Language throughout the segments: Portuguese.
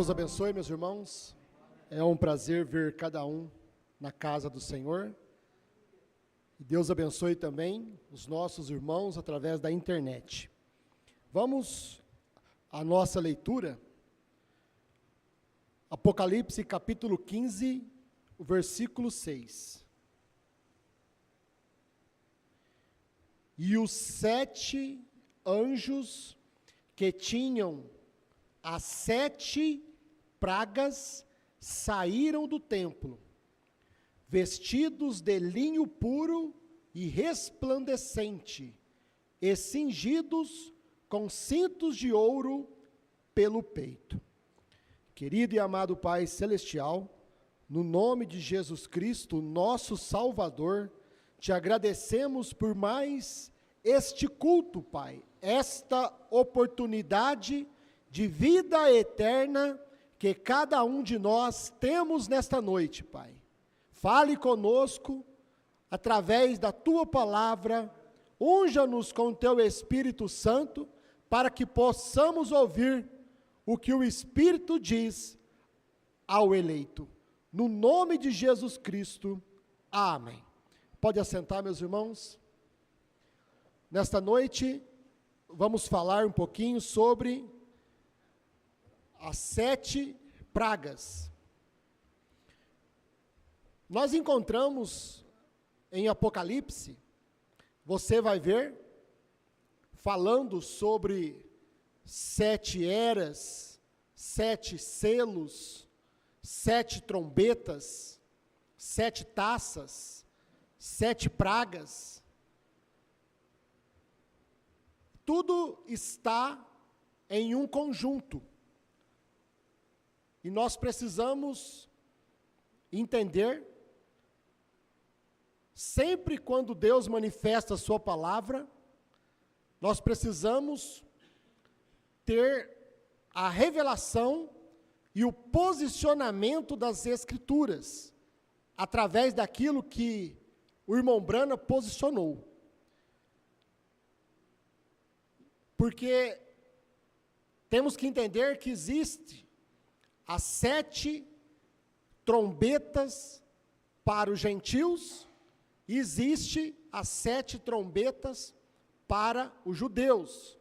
Deus abençoe, meus irmãos. É um prazer ver cada um na casa do Senhor. E Deus abençoe também os nossos irmãos através da internet. Vamos à nossa leitura. Apocalipse capítulo 15, o versículo 6. E os 7 anjos que tinham as 7 pragas saíram do templo, vestidos de linho puro e resplandecente, e cingidos com cintos de ouro pelo peito. Querido e amado Pai Celestial, no nome de Jesus Cristo, nosso Salvador, te agradecemos por mais este culto, Pai, esta oportunidade de vida eterna que cada um de nós temos nesta noite, Pai. Fale conosco através da Tua palavra, unja-nos com Teu Espírito Santo, para que possamos ouvir o que o Espírito diz ao eleito. No nome de Jesus Cristo, amém. Pode assentar, meus irmãos. Nesta noite, vamos falar um pouquinho sobre as 7 pragas. Nós encontramos em Apocalipse, você vai ver, falando sobre 7 eras, 7 selos, 7 trombetas, 7 taças, 7 pragas. Tudo está em um conjunto. E nós precisamos entender, sempre quando Deus manifesta a sua palavra, nós precisamos ter a revelação e o posicionamento das Escrituras, através daquilo que o irmão Brana posicionou. Porque temos que entender que existe as 7 trombetas para os gentios, e existe as 7 trombetas para os judeus.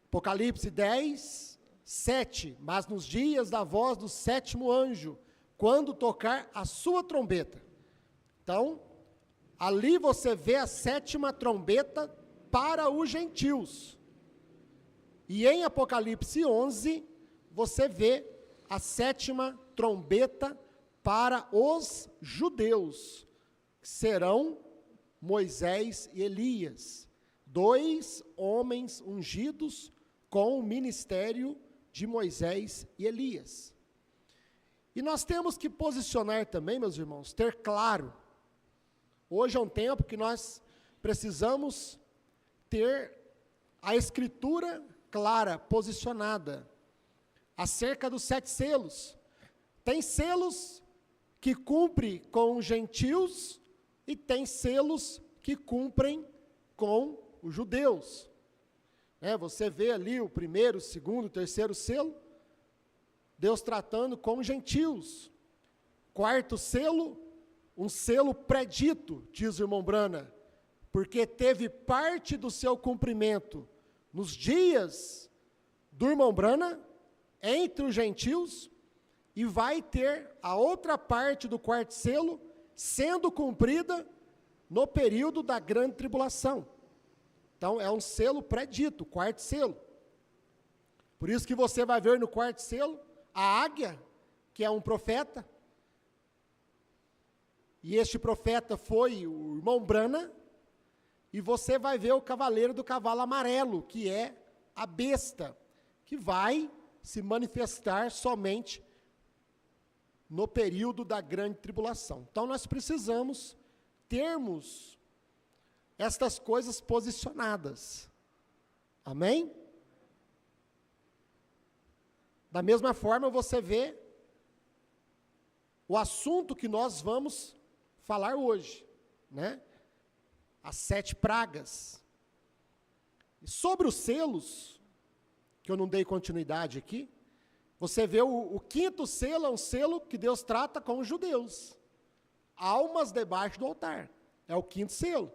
Apocalipse 10, 7, mas nos dias da voz do 7º anjo, quando tocar a sua trombeta. Então, ali você vê a 7ª trombeta para os gentios. E em Apocalipse 11, você vê a 7ª trombeta para os judeus, que serão Moisés e Elias, 2 homens ungidos com o ministério de Moisés e Elias. E nós temos que posicionar também, meus irmãos, ter claro, hoje é um tempo que nós precisamos ter a Escritura clara, posicionada, acerca dos 7 selos. Tem selos que cumprem com os gentios e tem selos que cumprem com os judeus. Você vê ali o 1º, 2º, 3º selo, Deus tratando com os gentios. 4º selo, um selo predito, diz o irmão Brana, porque teve parte do seu cumprimento nos dias do irmão Brana, entre os gentios, e vai ter a outra parte do 4º selo sendo cumprida no período da grande tribulação. Então, é um selo predito, 4º selo. Por isso que você vai ver no 4º selo a águia, que é um profeta, e este profeta foi o irmão Brana, e você vai ver o cavaleiro do cavalo amarelo, que é a besta, que vai se manifestar somente no período da grande tribulação. Então, nós precisamos termos estas coisas posicionadas. Amém? Da mesma forma, você vê o assunto que nós vamos falar hoje, né? As 7 pragas. E sobre os selos, que eu não dei continuidade aqui, você vê o quinto selo, é um selo que Deus trata com os judeus. Almas debaixo do altar. É o quinto selo.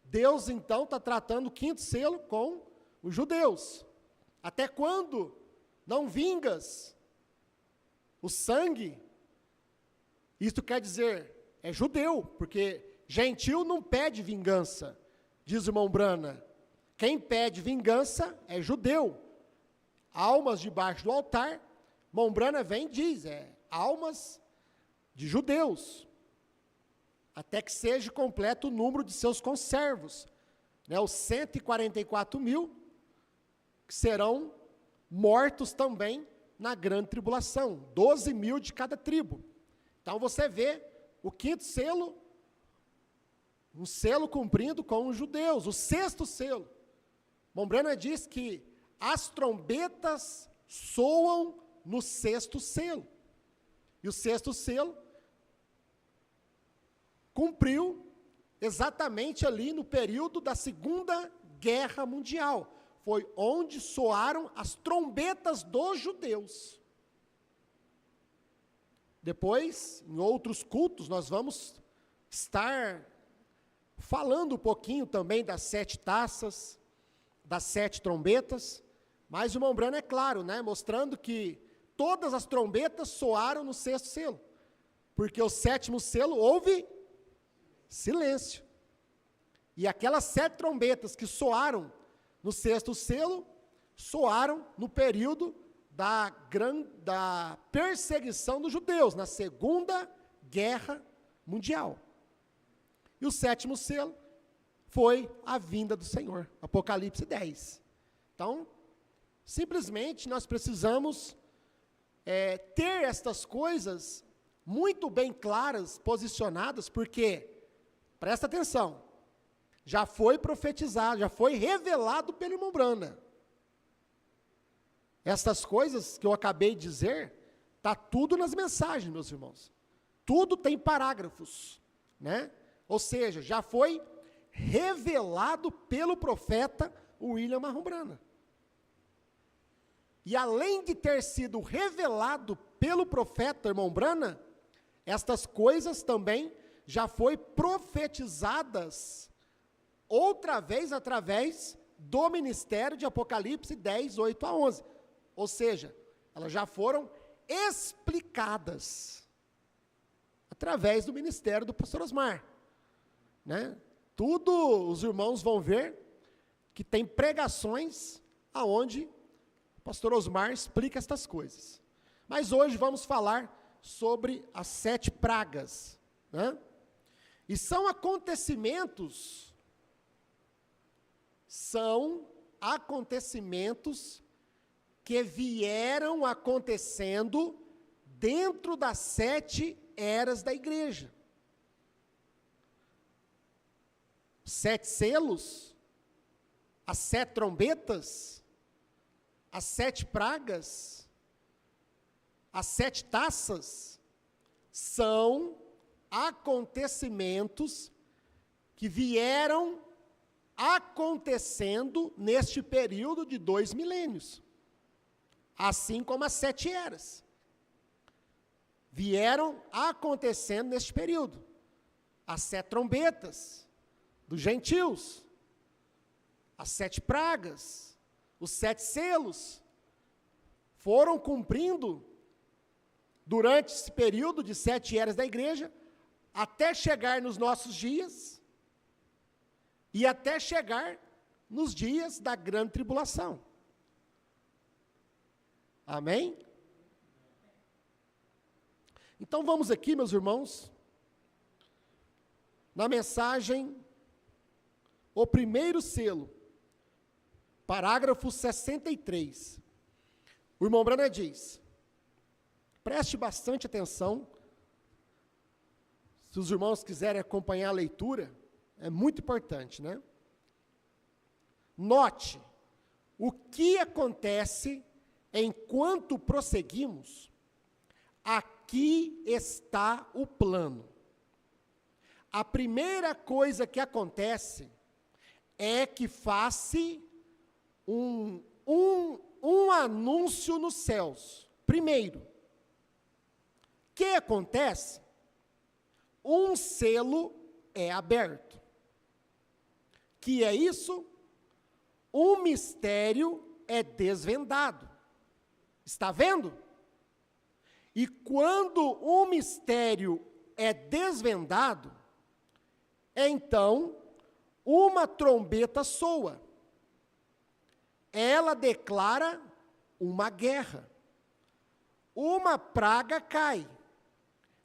Deus, então, está tratando o quinto selo com os judeus. Até quando não vingas o sangue? Isto quer dizer, é judeu, porque gentil não pede vingança, diz o irmão Brana. Quem pede vingança é judeu. Almas debaixo do altar, irmão Brana vem e diz, almas de judeus. Até que seja completo o número de seus conservos, né, os 144.000, que serão mortos também na grande tribulação, 12.000 de cada tribo. Então você vê o quinto selo, um selo cumprindo com os judeus. O sexto selo, Mombrana diz que as trombetas soam no sexto selo. E o sexto selo cumpriu exatamente ali no período da Segunda Guerra Mundial. Foi onde soaram as trombetas dos judeus. Depois, em outros cultos, nós vamos estar falando um pouquinho também das 7 taças, das 7 trombetas, mas o irmão Brana é claro, né, mostrando que todas as trombetas soaram no sexto selo, porque o sétimo selo houve silêncio. E aquelas 7 trombetas que soaram no sexto selo, soaram no período da perseguição dos judeus, na Segunda Guerra Mundial. E o sétimo selo foi a vinda do Senhor, Apocalipse 10. Então, simplesmente nós precisamos ter estas coisas muito bem claras, posicionadas, porque, presta atenção, já foi profetizado, já foi revelado pelo irmão Brana. Estas coisas que eu acabei de dizer, está tudo nas mensagens, meus irmãos. Tudo tem parágrafos, né? Ou seja, já foi revelado pelo profeta William Marrom Brana. E além de ter sido revelado pelo profeta irmão Brana, estas coisas também já foi profetizadas outra vez através do ministério de Apocalipse 10, 8 a 11. Ou seja, elas já foram explicadas através do ministério do pastor Osmar, né? Tudo os irmãos vão ver que tem pregações aonde o pastor Osmar explica estas coisas. Mas hoje vamos falar sobre as 7 pragas, né? E são acontecimentos que vieram acontecendo dentro das 7 eras da igreja. 7 selos, as 7 trombetas, as 7 pragas, as 7 taças, são acontecimentos que vieram acontecendo neste período de 2 milênios. Assim como as 7 eras vieram acontecendo neste período. As 7 trombetas dos gentios, as 7 pragas, os 7 selos, foram cumprindo durante esse período de 7 eras da igreja, até chegar nos nossos dias, e até chegar nos dias da grande tribulação. Amém? Então vamos aqui, meus irmãos, na mensagem, o primeiro selo, parágrafo 63. O irmão Brana diz, preste bastante atenção, se os irmãos quiserem acompanhar a leitura, é muito importante, né? Note o que acontece enquanto prosseguimos. Aqui está o plano. A primeira coisa que acontece é que faz um um anúncio nos céus. Primeiro, o que acontece? Um selo é aberto. Que é isso? Um mistério é desvendado. Está vendo? E quando um mistério é desvendado, então uma trombeta soa. Ela declara uma guerra. Uma praga cai.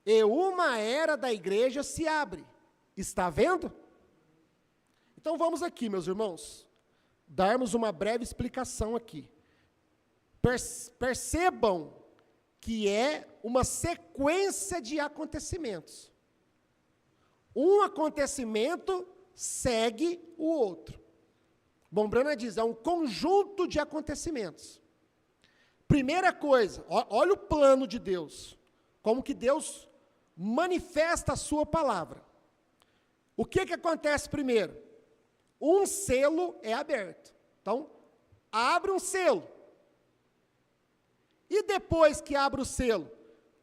E uma era da igreja se abre. Está vendo? Então vamos aqui, meus irmãos, darmos uma breve explicação aqui. Percebam que é uma sequência de acontecimentos. Um acontecimento segue o outro. Bombrana diz, é um conjunto de acontecimentos. Primeira coisa, olha o plano de Deus, como que Deus manifesta a sua palavra. O que acontece primeiro? Um selo é aberto. Então, abre um selo. E depois que abre o selo,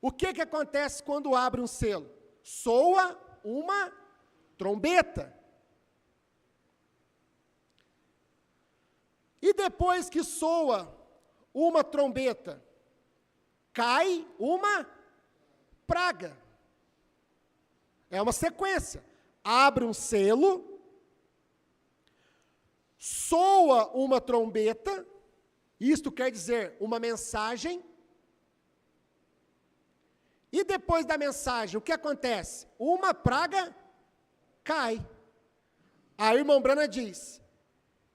o que acontece quando abre um selo? Soa uma trombeta. E depois que soa uma trombeta, cai uma praga. É uma sequência. Abre um selo, soa uma trombeta, isto quer dizer uma mensagem, e depois da mensagem, o que acontece? Uma praga cai. A irmã Brana diz,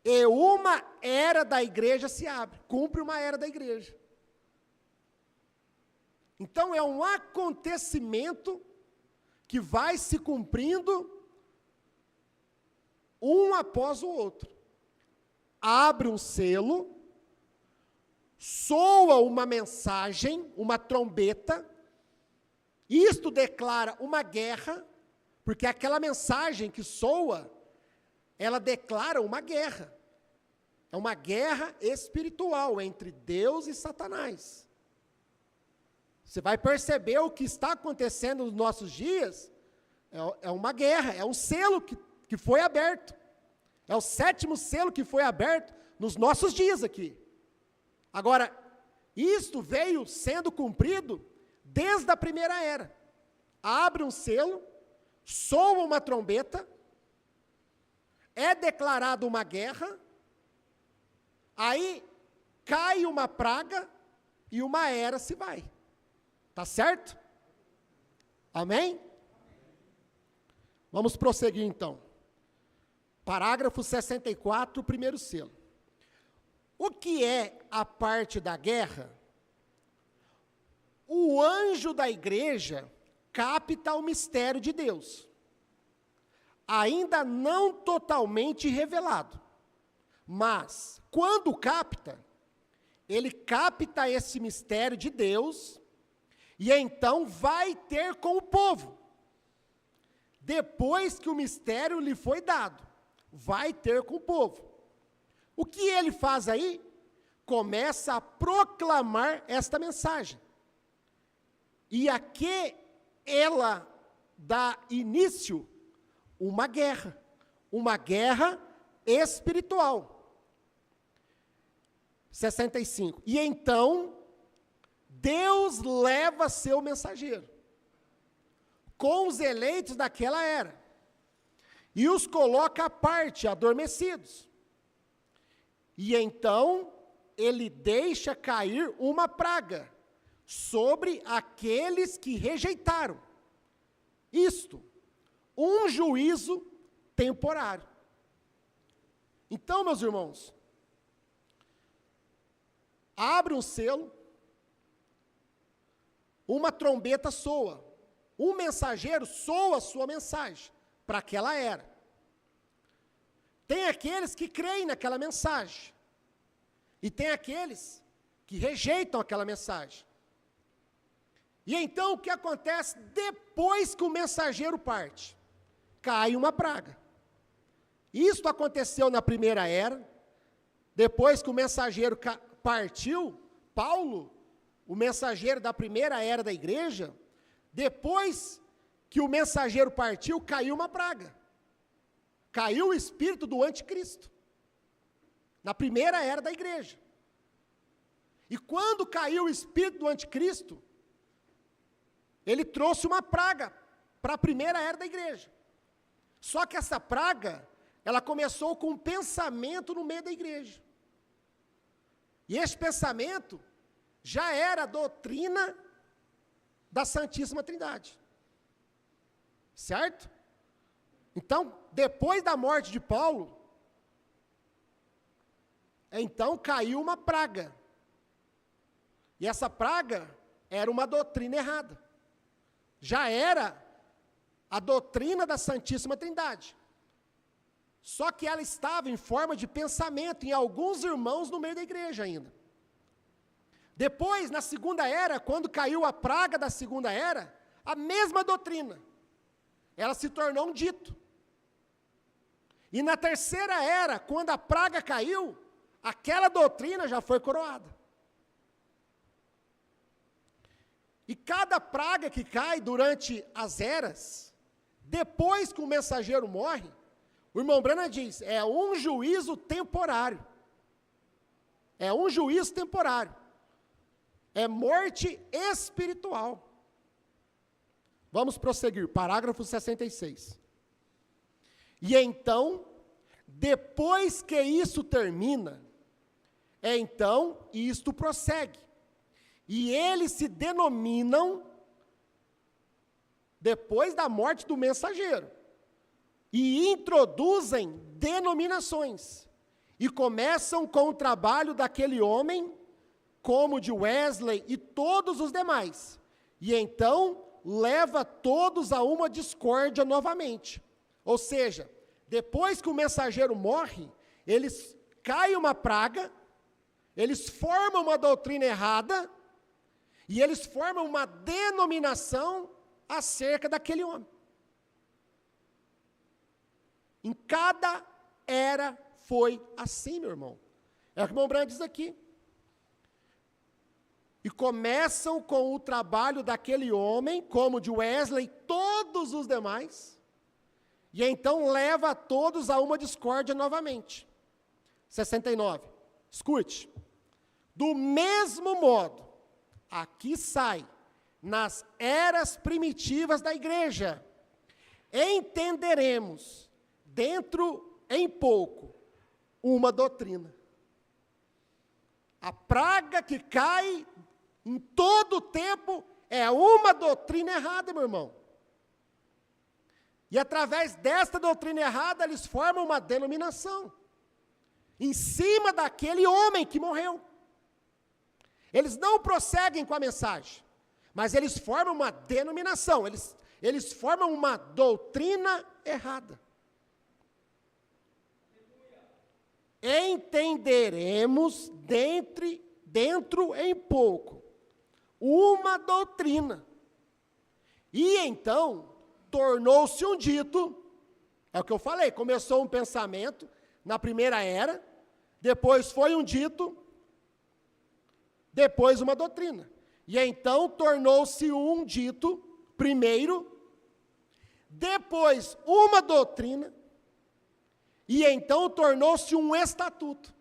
e uma era da igreja se abre, cumpre uma era da igreja. Então é um acontecimento que vai se cumprindo um após o outro. Abre um selo, soa uma mensagem, uma trombeta, isto declara uma guerra, porque aquela mensagem que soa, ela declara uma guerra. É uma guerra espiritual entre Deus e Satanás. Você vai perceber o que está acontecendo nos nossos dias, é uma guerra, é um selo que foi aberto. É o 7º selo que foi aberto nos nossos dias aqui. Agora, isto veio sendo cumprido desde a primeira era. Abre um selo, soa uma trombeta, é declarada uma guerra, aí cai uma praga e uma era se vai. Tá certo? Amém? Vamos prosseguir então. Parágrafo 64, primeiro selo. O que é a parte da guerra? O anjo da igreja capta o mistério de Deus, ainda não totalmente revelado, mas, quando capta, ele capta esse mistério de Deus, e então vai ter com o povo, depois que o mistério lhe foi dado, vai ter com o povo. O que ele faz aí? Começa a proclamar esta mensagem. E a que ela dá início? Uma guerra espiritual. 65. E então, Deus leva seu mensageiro, com os eleitos daquela era, e os coloca à parte, adormecidos. E então, ele deixa cair uma praga sobre aqueles que rejeitaram. Isto, um juízo temporário. Então, meus irmãos, abre um selo, uma trombeta soa, um mensageiro soa a sua mensagem para aquela era. Tem aqueles que creem naquela mensagem, e tem aqueles que rejeitam aquela mensagem. E então o que acontece depois que o mensageiro parte? Cai uma praga. Isto aconteceu na primeira era, depois que o mensageiro partiu, Paulo, o mensageiro da primeira era da igreja, depois que o mensageiro partiu, caiu uma praga. Caiu o espírito do anticristo. Na primeira era da igreja. E quando caiu o espírito do anticristo, ele trouxe uma praga para a primeira era da igreja. Só que essa praga, ela começou com um pensamento no meio da igreja. E esse pensamento já era a doutrina da Santíssima Trindade. Certo? Então, depois da morte de Paulo, então caiu uma praga. E essa praga era uma doutrina errada. Já era a doutrina da Santíssima Trindade. Só que ela estava em forma de pensamento em alguns irmãos no meio da igreja ainda. Depois, na segunda era, quando caiu a praga da segunda era, a mesma doutrina, ela se tornou um dito. E na terceira era, quando a praga caiu, aquela doutrina já foi coroada. E cada praga que cai durante as eras, depois que o mensageiro morre, o irmão Branham diz, é um juízo temporário. É um juízo temporário. É morte espiritual. Vamos prosseguir, parágrafo 66. E então, depois que isso termina, então isto prossegue. E eles se denominam, depois da morte do mensageiro, e introduzem denominações, e começam com o trabalho daquele homem, como de Wesley e todos os demais, e então leva todos a uma discórdia novamente. Ou seja, depois que o mensageiro morre, eles cai uma praga, eles formam uma doutrina errada, e eles formam uma denominação acerca daquele homem. Em cada era foi assim, meu irmão. É o que o irmão Branham diz aqui. E começam com o trabalho daquele homem, como de Wesley e todos os demais, e então leva todos a uma discórdia novamente. 69. Escute. Do mesmo modo, aqui sai, nas eras primitivas da igreja, entenderemos, dentro em pouco, uma doutrina. A praga que cai em todo o tempo é uma doutrina errada, meu irmão. E através desta doutrina errada, eles formam uma denominação, em cima daquele homem que morreu. Eles não prosseguem com a mensagem, mas eles formam uma denominação, eles formam uma doutrina errada. Entenderemos dentro em pouco uma doutrina. E então, tornou-se um dito, é o que eu falei, começou um pensamento na primeira era, depois foi um dito, depois uma doutrina. E então tornou-se um dito, primeiro, depois uma doutrina, e então tornou-se um estatuto.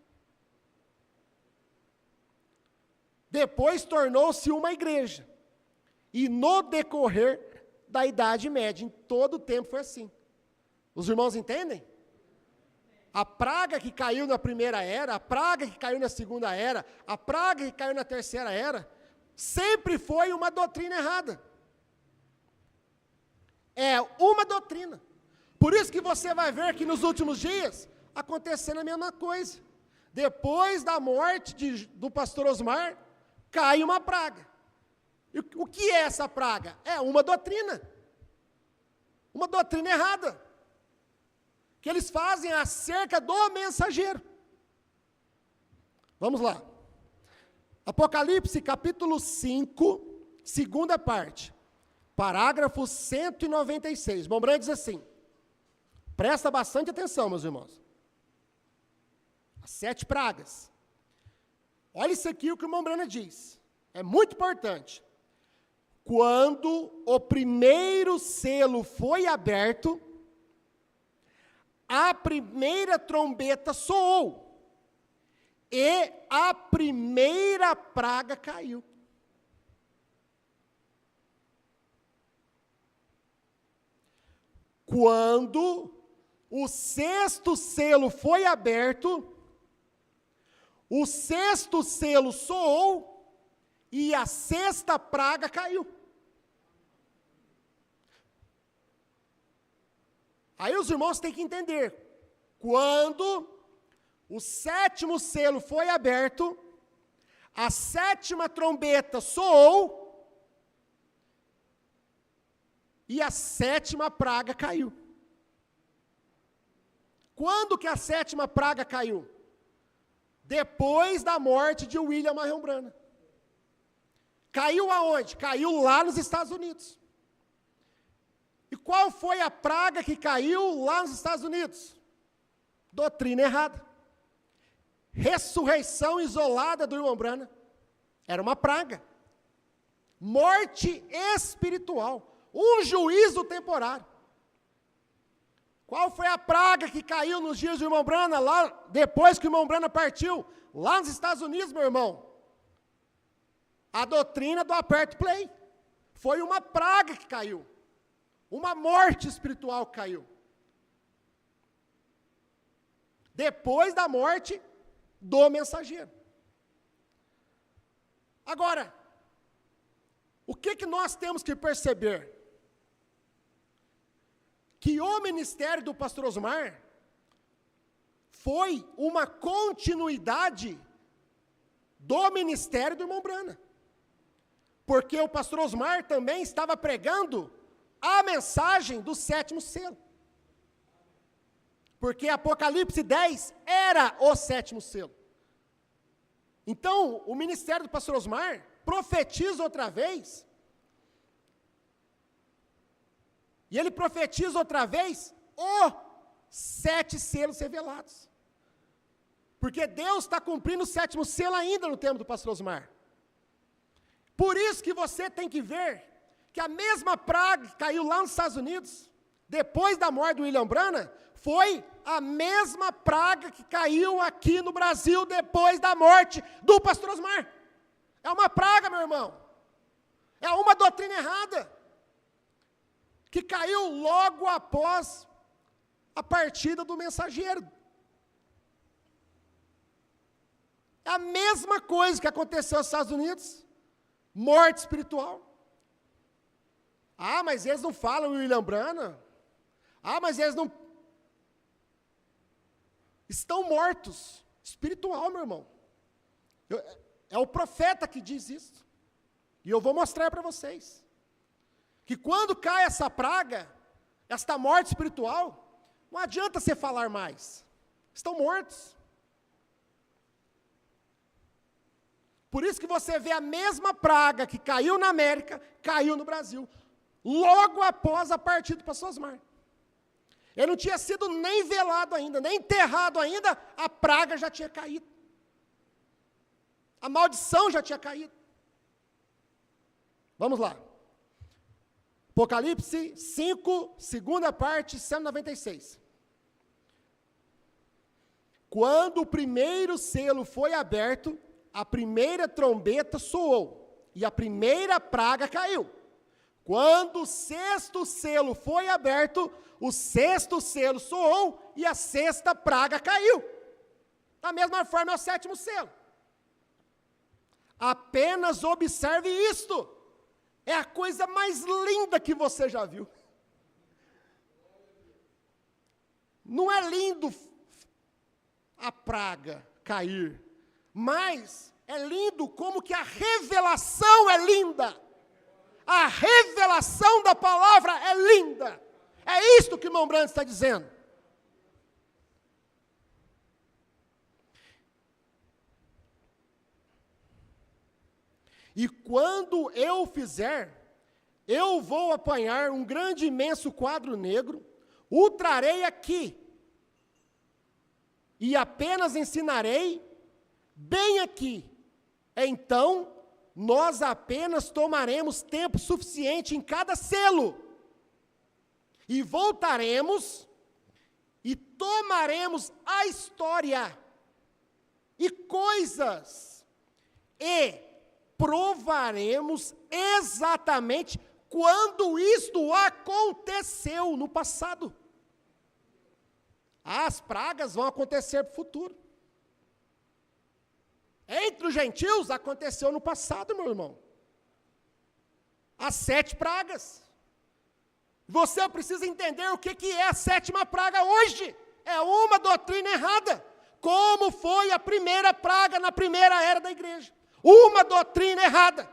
Depois tornou-se uma igreja. E no decorrer da Idade Média, em todo o tempo foi assim. Os irmãos entendem? A praga que caiu na primeira era, a praga que caiu na segunda era, a praga que caiu na terceira era, sempre foi uma doutrina errada. É uma doutrina. Por isso que você vai ver que nos últimos dias, acontecendo a mesma coisa. Depois da morte do pastor Osmar, cai uma praga. E o que é essa praga? É uma doutrina. Uma doutrina errada. Que eles fazem acerca do mensageiro. Vamos lá. Apocalipse capítulo 5, segunda parte. Parágrafo 196. Irmão Branham diz assim. Presta bastante atenção, meus irmãos. As 7 pragas. Olha isso aqui o que o irmão Brana diz. É muito importante. Quando o primeiro selo foi aberto, a primeira trombeta soou. E a primeira praga caiu. Quando o 6º selo foi aberto, o 6º selo soou e a 6ª praga caiu. Aí os irmãos têm que entender, quando o 7º selo foi aberto, a 7ª trombeta soou, e a 7ª praga caiu. Quando que a 7ª praga caiu? Depois da morte de William Marion Branham. Caiu aonde? Caiu lá nos Estados Unidos. E qual foi a praga que caiu lá nos Estados Unidos? Doutrina errada. Ressurreição isolada do irmão Branham. Era uma praga. Morte espiritual. Um juízo temporário. Qual foi a praga que caiu nos dias do irmão Branham, lá, depois que o irmão Branham partiu? Lá nos Estados Unidos, meu irmão. A doutrina do aperto play. Foi uma praga que caiu. Uma morte espiritual que caiu. Depois da morte do mensageiro. Agora, o que nós temos que perceber? Que o ministério do pastor Osmar foi uma continuidade do ministério do irmão Branham. Porque o pastor Osmar também estava pregando a mensagem do 7º selo. Porque Apocalipse 10 era o 7º selo. Então, o ministério do pastor Osmar profetiza outra vez. E ele profetiza outra vez os 7 selos revelados. Porque Deus está cumprindo o 7º selo ainda no tempo do pastor Osmar. Por isso que você tem que ver que a mesma praga que caiu lá nos Estados Unidos, depois da morte do William Branham, foi a mesma praga que caiu aqui no Brasil depois da morte do pastor Osmar. É uma praga, meu irmão. É uma doutrina errada. Que caiu logo após a partida do mensageiro. É a mesma coisa que aconteceu nos Estados Unidos. Morte espiritual. Ah, mas eles não falam William Branham. Ah, mas eles não... Estão mortos. Espiritual, meu irmão. É o profeta que diz isso. E eu vou mostrar para vocês. Que quando cai essa praga, esta morte espiritual, não adianta você falar mais. Estão mortos. Por isso que você vê a mesma praga que caiu na América, caiu no Brasil. Logo após a partida do pastor Osmar. Ele não tinha sido nem velado ainda, nem enterrado ainda, a praga já tinha caído. A maldição já tinha caído. Vamos lá. Apocalipse 5, segunda parte, 196. Quando o primeiro selo foi aberto, a primeira trombeta soou, e a primeira praga caiu. Quando o 6º selo foi aberto, o 6º selo soou, e a 6ª praga caiu. Da mesma forma é o 7º selo. Apenas observe isto. É a coisa mais linda que você já viu. Não é lindo a praga cair, mas é lindo como que a revelação é linda. A revelação da palavra é linda. É isto que o irmão Branham está dizendo. E quando eu fizer, eu vou apanhar um grande imenso quadro negro, o trarei aqui. e apenas ensinarei bem aqui. Então, nós apenas tomaremos tempo suficiente em cada selo, e voltaremos e tomaremos a história e coisas, e provaremos exatamente quando isto aconteceu no passado. As pragas vão acontecer no futuro. Entre os gentios aconteceu no passado, meu irmão. As 7 pragas. Você precisa entender o que é a 7ª praga hoje. É uma doutrina errada. Como foi a primeira praga na primeira era da igreja. Uma doutrina errada.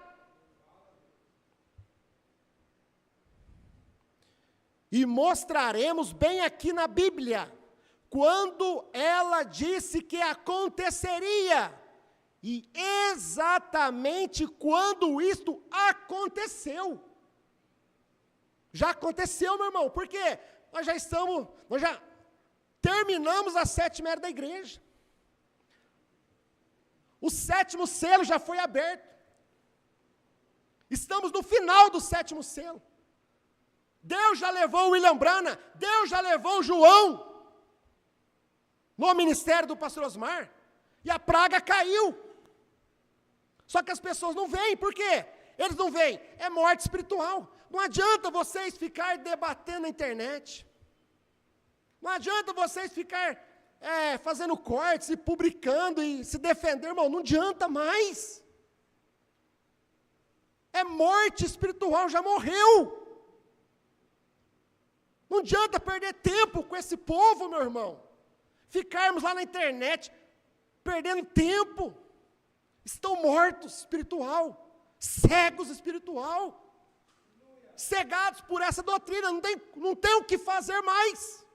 E mostraremos bem aqui na Bíblia, quando ela disse que aconteceria, e exatamente quando isto aconteceu. Já aconteceu, meu irmão, porque nós já terminamos a 7ª era da igreja. O 7º selo já foi aberto. Estamos no final do 7º selo. Deus já levou o William Branham, Deus já levou o João no ministério do pastor Osmar, e a praga caiu. Só que as pessoas não veem, por quê? Eles não veem, é morte espiritual. Não adianta vocês ficarem debatendo na internet. Não adianta vocês ficarem fazendo cortes e publicando e se defender, irmão, não adianta mais. É morte espiritual, já morreu. Não adianta perder tempo com esse povo, meu irmão. Ficarmos lá na internet, perdendo tempo. Estão mortos espiritual, cegos espiritual, cegados por essa doutrina, não tem o que fazer mais.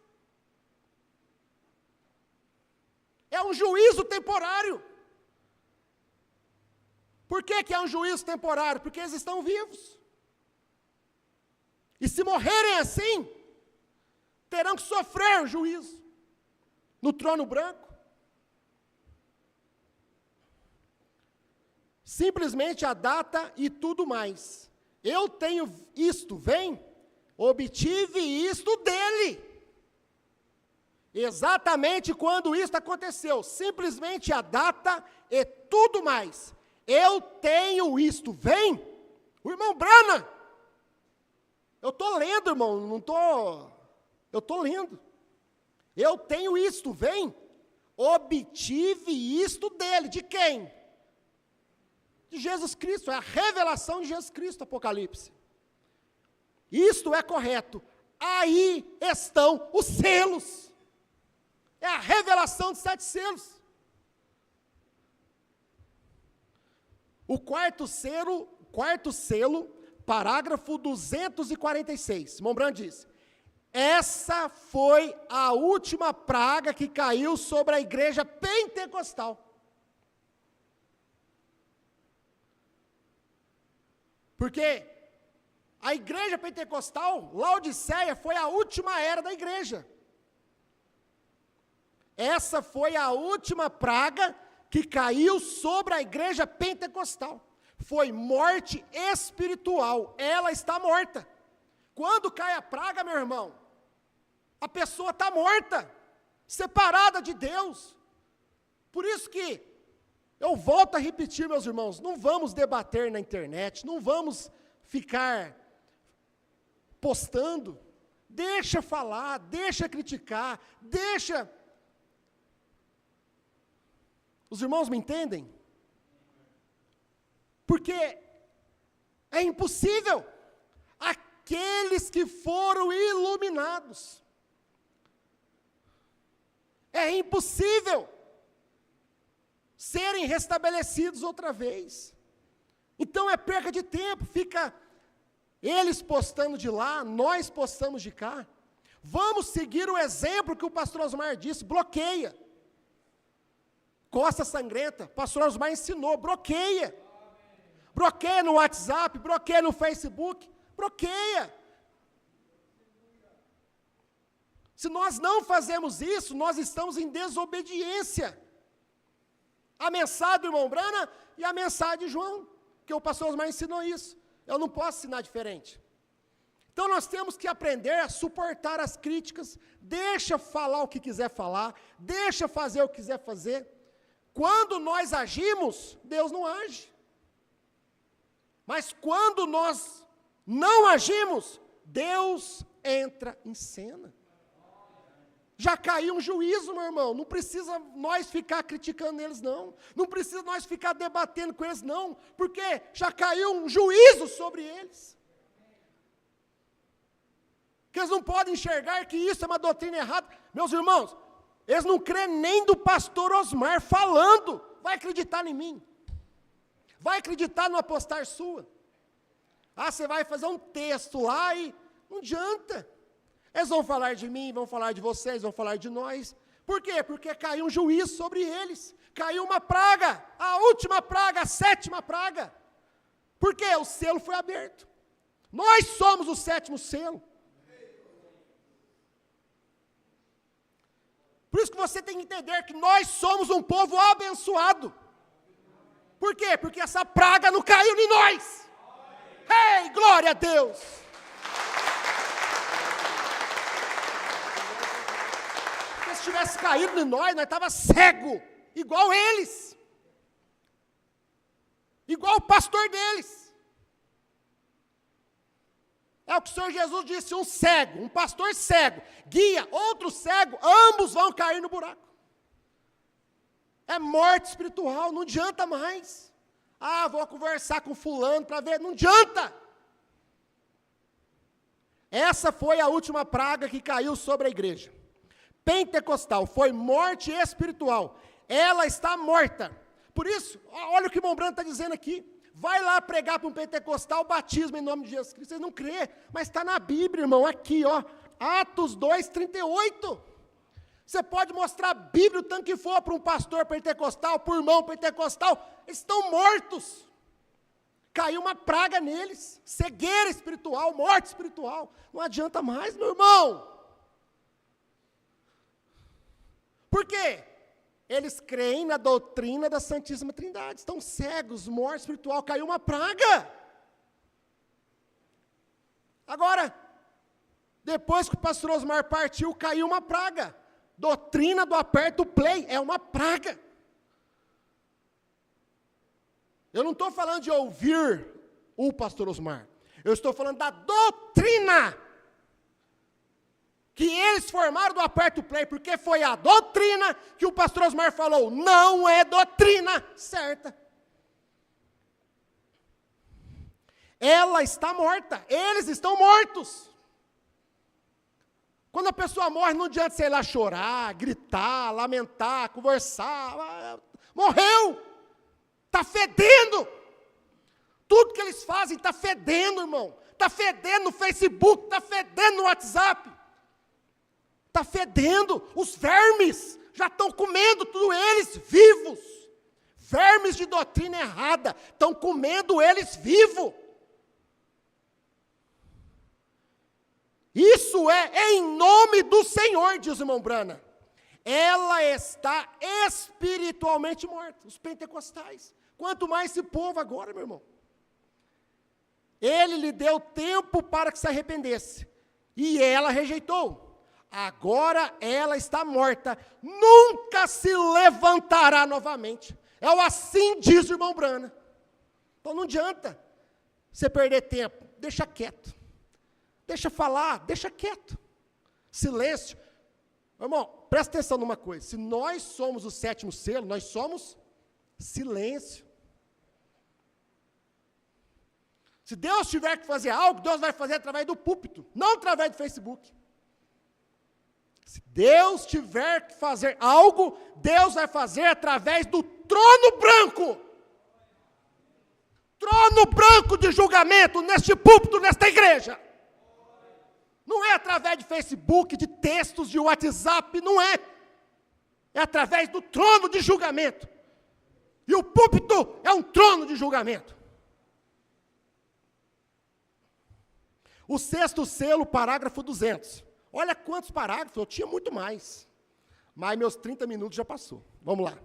É um juízo temporário. Por que é um juízo temporário? Porque eles estão vivos. E se morrerem assim, terão que sofrer o juízo no trono branco. Simplesmente a data e tudo mais. Eu tenho isto, obtive isto dele. Exatamente quando isto aconteceu. Simplesmente a data e tudo mais. Eu tenho isto, o irmão Branham. Eu estou lendo, irmão, eu estou lendo. Eu tenho isto, obtive isto dele. De quem? De Jesus Cristo, é a revelação de Jesus Cristo, Apocalipse. Isto é correto. Aí estão os selos. É a revelação dos 7 selos. O quarto selo, parágrafo 246. Mombrand diz: essa foi a última praga que caiu sobre a igreja pentecostal. Porque a igreja pentecostal, Laodiceia, foi a última era da igreja. Essa foi a última praga que caiu sobre a igreja pentecostal. Foi morte espiritual. Ela está morta. Quando cai a praga, meu irmão, a pessoa está morta, separada de Deus. Por isso que eu volto a repetir, meus irmãos, não vamos debater na internet, não vamos ficar postando. Deixa falar, deixa criticar, deixa... Os irmãos me entendem? Porque é impossível. Aqueles que foram iluminados, é impossível serem restabelecidos outra vez. Então é perca de tempo, fica eles postando de lá, nós postamos de cá. Vamos seguir o exemplo que o pastor Osmar disse, bloqueia. Costa sangrenta, o pastor Osmar ensinou, bloqueia. Bloqueia no WhatsApp, bloqueia no Facebook, bloqueia. Se nós não fazemos isso, nós estamos em desobediência. A mensagem do irmão Brana e a mensagem de João, que o pastor Osmar ensinou isso. Eu não posso ensinar diferente. Então nós temos que aprender a suportar as críticas, deixa falar o que quiser falar, deixa fazer o que quiser fazer. Quando nós agimos, Deus não age. Mas quando nós não agimos, Deus entra em cena. Já caiu um juízo, meu irmão, não precisa nós ficar criticando eles, não. Não precisa nós ficar debatendo com eles, não, porque já caiu um juízo sobre eles. Que eles não podem enxergar que isso é uma doutrina errada. Meus irmãos, eles não creem nem do pastor Osmar falando. Vai acreditar em mim. Vai acreditar numa postagem sua. Ah, você vai fazer um texto lá e não adianta. Eles vão falar de mim, vão falar de vocês, vão falar de nós. Por quê? Porque caiu um juízo sobre eles. Caiu uma praga, a última praga, a 7ª praga. Por quê? O selo foi aberto. Nós somos o 7º selo. Por isso que você tem que entender que nós somos um povo abençoado. Por quê? Porque essa praga não caiu em nós. Ei, glória a Deus! Porque se tivesse caído em nós estávamos cegos, igual eles. Igual o pastor deles. É o que o Senhor Jesus disse, um cego, um pastor cego, guia outro cego, ambos vão cair no buraco. É morte espiritual, não adianta mais. Ah, vou conversar com fulano para ver, não adianta. Essa foi a última praga que caiu sobre a igreja. Pentecostal, foi morte espiritual. Ela está morta. Por isso, olha o que o irmão Brando está dizendo aqui. Vai lá pregar para um pentecostal batismo em nome de Jesus Cristo. Vocês não crê, mas está na Bíblia, irmão, aqui, ó, Atos 2:38. Você pode mostrar a Bíblia o tanto que for para um pastor pentecostal, para um irmão pentecostal, eles estão mortos. Caiu uma praga neles, cegueira espiritual, morte espiritual. Não adianta mais, meu irmão. Por quê? Eles creem na doutrina da Santíssima Trindade. Estão cegos, morte espiritual, caiu uma praga. Agora, depois que o pastor Osmar partiu, caiu uma praga. Doutrina do aperto play, é uma praga. Eu não estou falando de ouvir o pastor Osmar. Eu estou falando da doutrina que eles formaram do aperto play, porque foi a doutrina que o pastor Osmar falou, não é doutrina certa. Ela está morta, eles estão mortos. Quando a pessoa morre, não adianta, sei lá, chorar, gritar, lamentar, conversar, morreu, está fedendo. Tudo que eles fazem está fedendo, irmão. Está fedendo no Facebook, está fedendo no WhatsApp. Está fedendo, os vermes já estão comendo tudo eles vivos. Vermes de doutrina errada, estão comendo eles vivos. Isso é em nome do Senhor, diz o irmão Brana. Ela está espiritualmente morta, os pentecostais. Quanto mais esse povo agora, meu irmão. Ele lhe deu tempo para que se arrependesse, e ela rejeitou. Agora ela está morta, nunca se levantará novamente. É o assim diz o irmão Brana. Então não adianta você perder tempo, deixa quieto. Deixa falar, deixa quieto. Silêncio. Irmão, presta atenção numa coisa, se nós somos o 7º selo, nós somos silêncio. Se Deus tiver que fazer algo, Deus vai fazer através do púlpito, não através do Facebook. Se Deus tiver que fazer algo, Deus vai fazer através do trono branco. Trono branco de julgamento neste púlpito, nesta igreja. Não é através de Facebook, de textos, de WhatsApp, não é. É através do trono de julgamento. E o púlpito é um trono de julgamento. O 6º selo, parágrafo 200. Olha quantos parágrafos, eu tinha muito mais. Mas meus 30 minutos já passou. Vamos lá.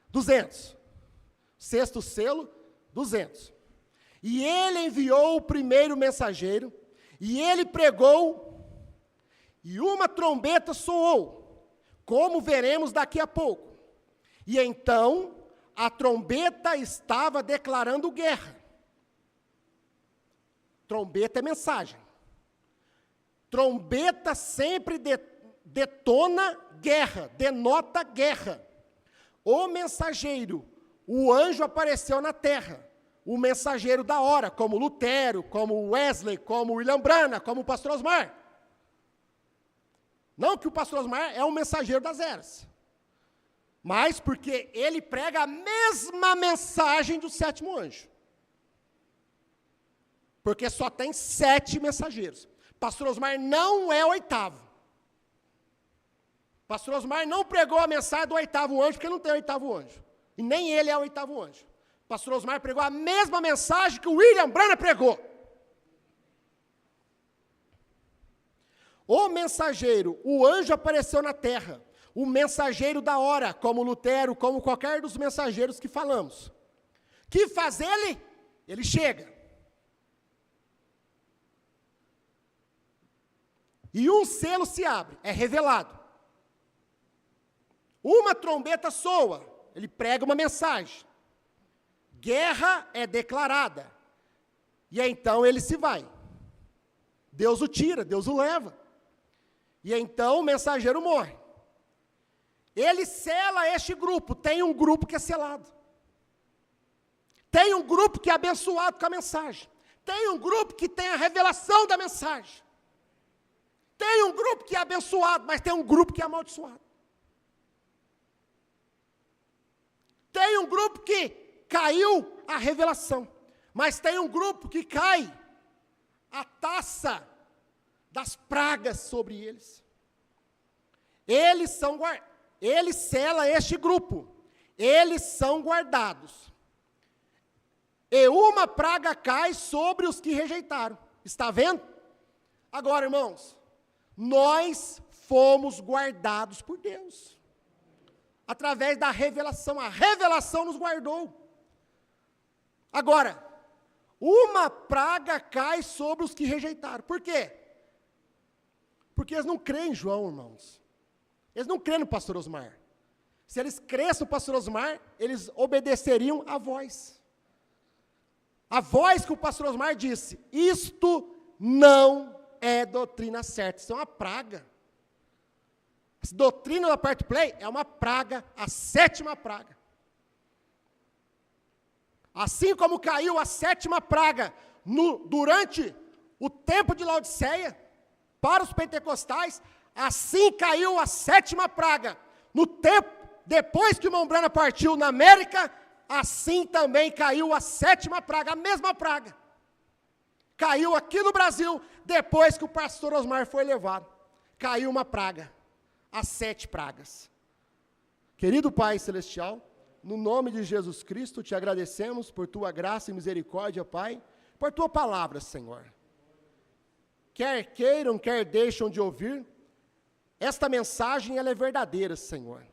200. Sexto selo, 200. E ele enviou o primeiro mensageiro, e ele pregou, e uma trombeta soou, como veremos daqui a pouco. E então, a trombeta estava declarando guerra. Trombeta é mensagem. Trombeta sempre detona guerra, denota guerra. O mensageiro, o anjo apareceu na terra. O mensageiro da hora, como Lutero, como Wesley, como William Branham, como o pastor Osmar. Não que o pastor Osmar é um mensageiro das eras, mas porque ele prega a mesma mensagem do sétimo anjo. Porque só tem 7 mensageiros. Pastor Osmar não é o 8º. Pastor Osmar não pregou a mensagem do 8º anjo, porque não tem 8º anjo. E nem ele é o 8º anjo. Pastor Osmar pregou a mesma mensagem que o William Branham pregou. O mensageiro, o anjo apareceu na terra. O mensageiro da hora, como Lutero, como qualquer dos mensageiros que falamos. Que faz ele? Ele chega. E um selo se abre, é revelado. Uma trombeta soa, ele prega uma mensagem. Guerra é declarada. E então ele se vai. Deus o tira, Deus o leva. E então o mensageiro morre. Ele sela este grupo. Tem um grupo que é selado. Tem um grupo que é abençoado com a mensagem. Tem um grupo que tem a revelação da mensagem. Tem um grupo que é abençoado, mas tem um grupo que é amaldiçoado. Tem um grupo que caiu a revelação, mas tem um grupo que cai a taça das pragas sobre eles. Ele sela este grupo, eles são guardados. E uma praga cai sobre os que rejeitaram. Está vendo? Agora, irmãos, nós fomos guardados por Deus. Através da revelação, a revelação nos guardou. Agora, uma praga cai sobre os que rejeitaram. Por quê? Porque eles não creem em João, irmãos. Eles não creem no pastor Osmar. Se eles crescem no pastor Osmar, eles obedeceriam a voz. A voz que o pastor Osmar disse, isto não é doutrina certa, isso é uma praga. Essa doutrina da Part Play é uma praga, a 7ª praga. Assim como caiu a 7ª praga durante o tempo de Laodiceia, para os pentecostais, assim caiu a 7ª praga no tempo, depois que o irmão Branham partiu na América, assim também caiu a 7ª praga, a mesma praga. Caiu aqui no Brasil, depois que o pastor Osmar foi levado. Caiu uma praga, as 7 pragas. Querido Pai Celestial, no nome de Jesus Cristo, te agradecemos por tua graça e misericórdia, Pai, por tua palavra, Senhor. Quer queiram, quer deixam de ouvir, esta mensagem ela é verdadeira, Senhor.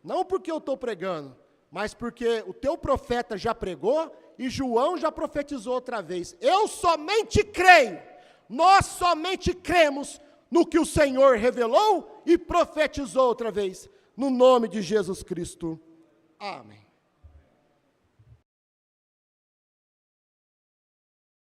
Não porque eu estou pregando, mas porque o teu profeta já pregou e João já profetizou outra vez. Eu somente creio, nós somente cremos no que o Senhor revelou e profetizou outra vez. No nome de Jesus Cristo. Amém.